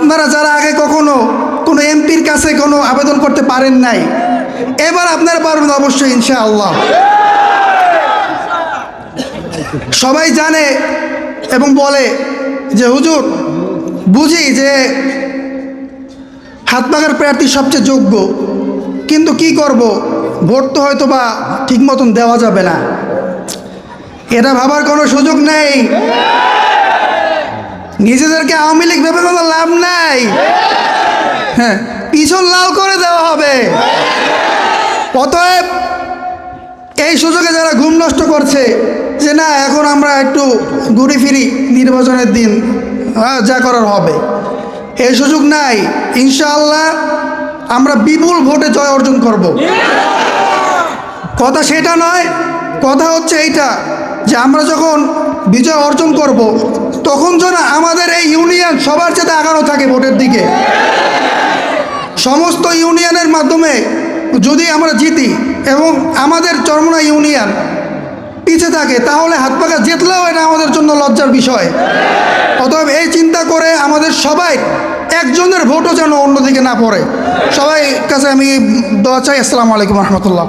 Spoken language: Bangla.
আপনারা যারা আগে কখনো কোনো এমপির কাছে কোনো আবেদন করতে পারেন নাই, এবার আপনারা পারবেন অবশ্যই ইনশাআল্লাহ। সবাই জানে এবং বলে যে হুজুর, বুঝি যে হাতবাগার প্রার্থী সবচেয়ে যোগ্য, কিন্তু কি করব, ভোট তো হয়তো বা ঠিক মতন দেওয়া যাবে না। এটা ভাবার কোনো সুযোগ নেই। নিজেদেরকে আওয়ামী লীগ ভেবে কোনো লাভ নাই। হ্যাঁ, পিছন লাল করে দেওয়া হবে। অতএব এই সুযোগে যারা ঘুম নষ্ট করছে যে না এখন আমরা একটু ঘুরে ফিরি, নির্বাচনের দিন যা করার হবে, এই সুযোগ নাই। ইনশাআল্লাহ আমরা বিপুল ভোটে জয় অর্জন করব। কথা সেটা নয়, কথা হচ্ছে এইটা যে আমরা যখন বিজয় অর্জন করব তখন যেন আমাদের এই ইউনিয়ন সবার চেয়ে আগানো থাকে ভোটের দিকে। সমস্ত ইউনিয়নের মাধ্যমে যদি আমরা জিতি এবং আমাদের চরমোনা ইউনিয়ন পিছিয়ে থাকে, তাহলে হাতপাখা জিতলেও এটা আমাদের জন্য লজ্জার বিষয়। অতএব এই চিন্তা করে আমাদের সবাই একজনের ভোটও যেন অন্যদিকে না পড়ে, সবাই কাছে আমি দোয়া চাই। আসসালামু আলাইকুম রহমতুল্লাহ।